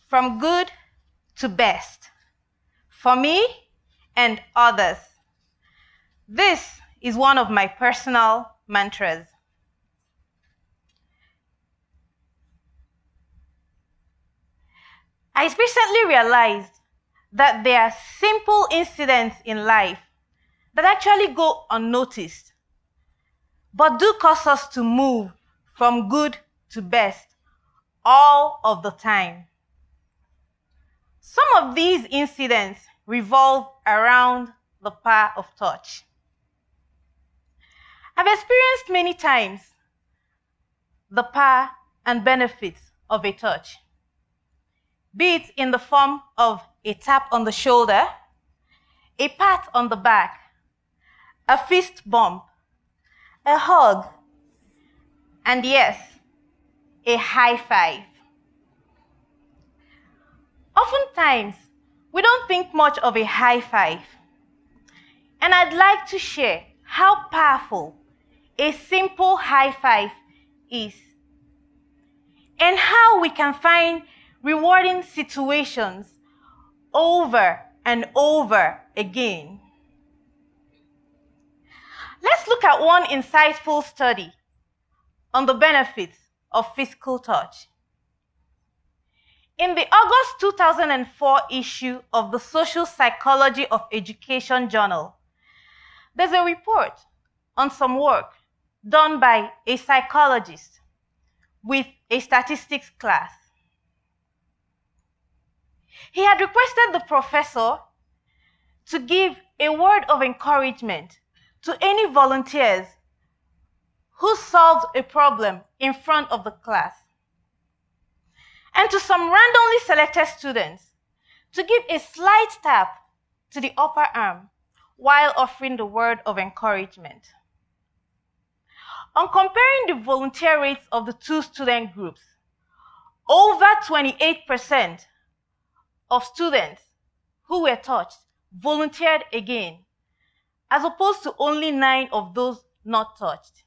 from good to best, for me and others. This is one of my personal mantras. I recently realized that there are simple incidents in life that actually go unnoticed, but do cause us to move from good to best all of the time. Some of these incidents revolve around the power of touch. I've experienced many times the power and benefits of a touch, be it in the form of a tap on the shoulder, a pat on the back, a fist bump, a hug, and yes, a high five. Oftentimes, we don't think much of a high five, and I'd like to share how powerful a simple high five is, and how we can find rewarding situations over and over again. Let's look at one insightful study on the benefits of physical touch. In the August 2004 issue of the Social Psychology of Education journal, there's a report on some work done by a psychologist with a statistics class. He had requested the professor to give a word of encouragement to any volunteers who solved a problem in front of the class, and to some randomly selected students to give a slight tap to the upper arm while offering the word of encouragement. On comparing the volunteer rates of the two student groups, over 28% of students who were touched volunteered again, as opposed to only 9 of those not touched.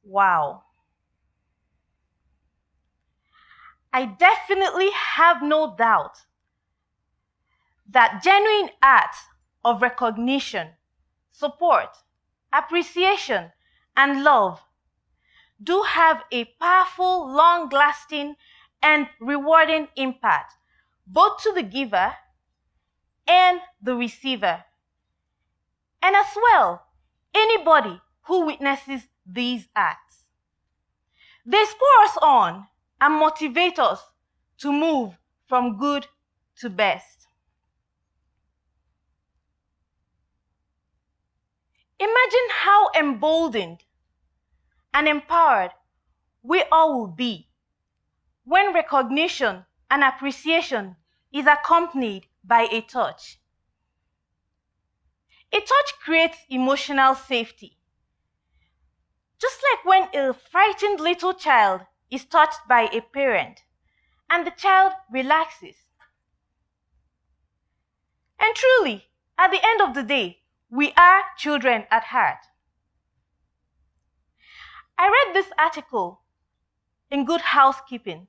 Wow. I definitely have no doubt that genuine acts of recognition, support, appreciation, and love do have a powerful, long-lasting, and rewarding impact both to the giver and the receiver, and as well anybody who witnesses these acts. They spur us on and motivate us to move from good to best. Imagine how emboldened and empowered we all will be when recognition and appreciation is accompanied by a touch. A touch creates emotional safety. Just like when a frightened little child is touched by a parent and the child relaxes. And truly, at the end of the day, we are children at heart. I read this article in Good Housekeeping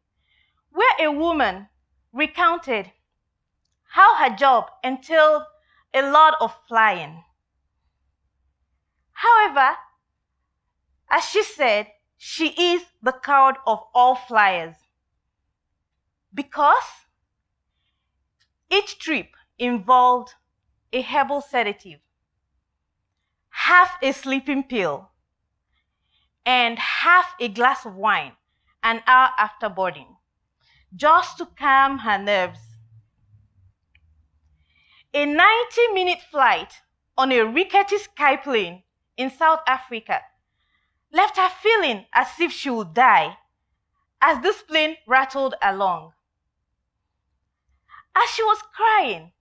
where a woman recounted how her job entailed a lot of flying. However, as she said, she is the coward of all flyers because each trip involved a herbal sedative, half a sleeping pill, and half a glass of wine an hour after boarding, just to calm her nerves. A 90-minute flight on a rickety skyplane in South Africa left her feeling as if she would die as this plane rattled along. As she was crying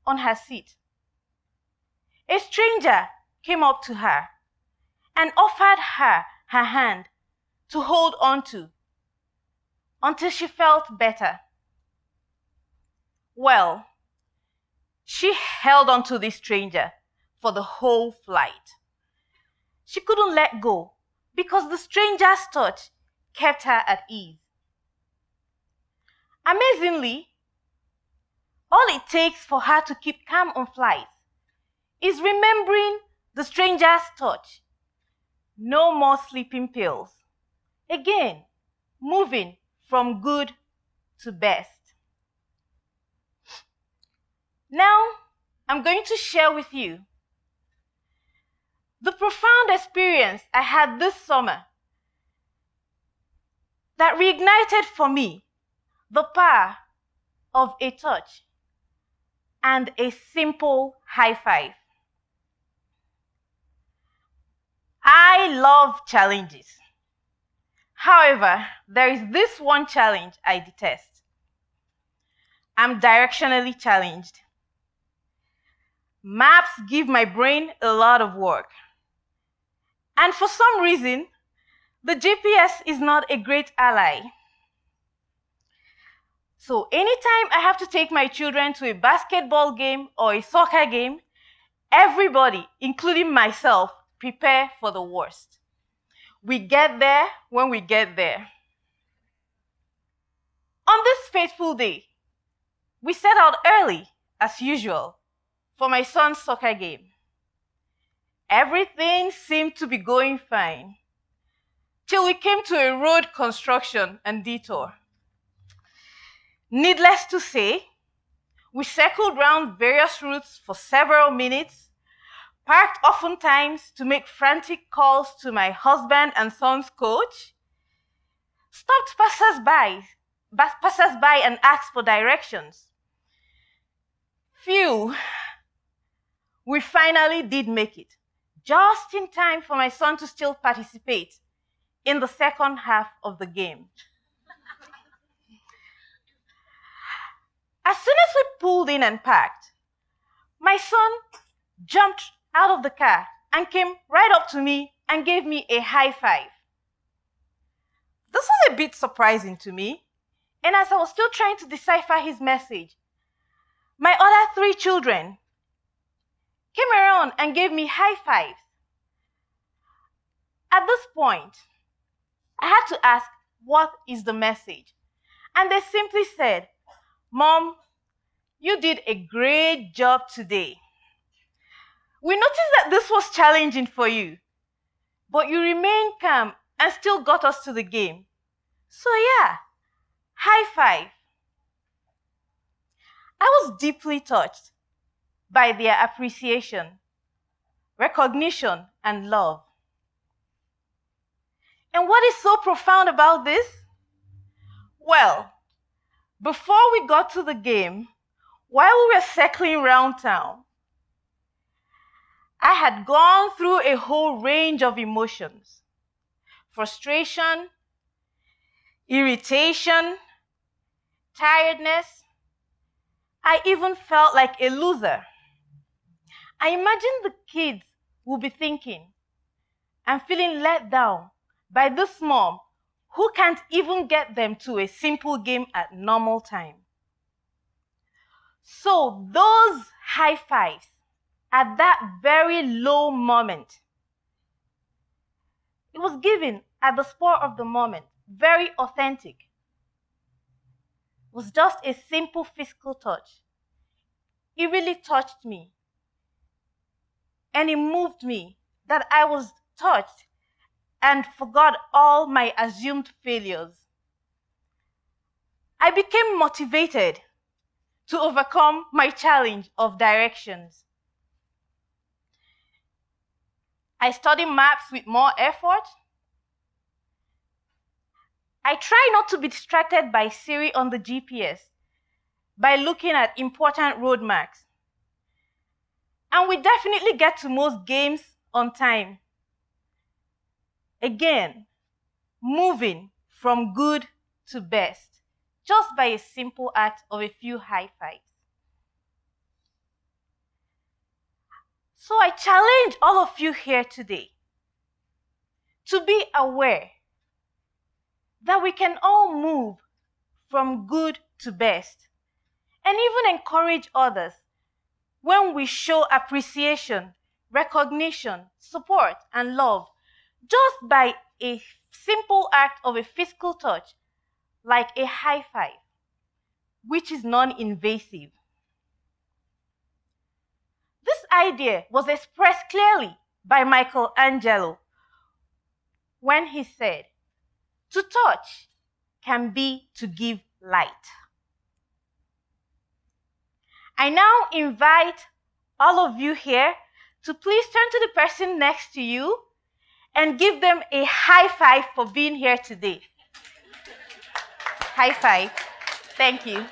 on her seat, a stranger came up to her and offered her her hand to hold on to until she felt better. Well, she held on to this stranger for the whole flight. She couldn't let go because the stranger's touch kept her at ease. Amazingly, all it takes for her to keep calm on flights is remembering the stranger's touch. No more sleeping pills. Again, moving from good to best. Now, I'm going to share with you the profound experience I had this summer that reignited for me the power of a touch and a simple high five. I love challenges. However, there is this one challenge I detest. I'm directionally challenged. Maps give my brain a lot of work. And for some reason, the GPS is not a great ally. So anytime I have to take my children to a basketball game or a soccer game, everybody, including myself, prepare for the worst. We get there when we get there. On this fateful day, we set out early, as usual, for my son's soccer game. Everything seemed to be going fine, till we came to a road construction and detour. Needless to say, we circled round various routes for several minutes, parked oftentimes to make frantic calls to my husband and son's coach, stopped passers-by and asked for directions. Phew, we finally did make it, just in time for my son to still participate in the second half of the game. As soon as we pulled in and parked, my son jumped out of the car and came right up to me and gave me a high five. This was a bit surprising to me, and as I was still trying to decipher his message, my other 3 children came around and gave me high fives. At this point, I had to ask, what is the message? And they simply said, "Mom, you did a great job today. We noticed that this was challenging for you, but you remained calm and still got us to the game. So yeah, high five." I was deeply touched by their appreciation, recognition, and love. And what is so profound about this? Well, before we got to the game, while we were circling around town, I had gone through a whole range of emotions: frustration, irritation, tiredness. I even felt like a loser. I imagine the kids will be thinking, "I'm feeling let down by this mom who can't even get them to a simple game at normal time." So those high fives at that very low moment, it was given at the spur of the moment, very authentic. It was just a simple physical touch. It really touched me, and it moved me that I was touched and forgot all my assumed failures. I became motivated to overcome my challenge of directions. I study maps with more effort. I try not to be distracted by Siri on the GPS by looking at important road marks. And we definitely get to most games on time. Again, moving from good to best, just by a simple act of a few high fives. So I challenge all of you here today to be aware that we can all move from good to best, and even encourage others when we show appreciation, recognition, support, and love, just by a simple act of a physical touch, like a high five. which is non-invasive. This idea was expressed clearly by Michelangelo when he said, "To touch can be to give light." I now invite all of you here to please turn to the person next to you and give them a high five for being here today. High five. Thank you.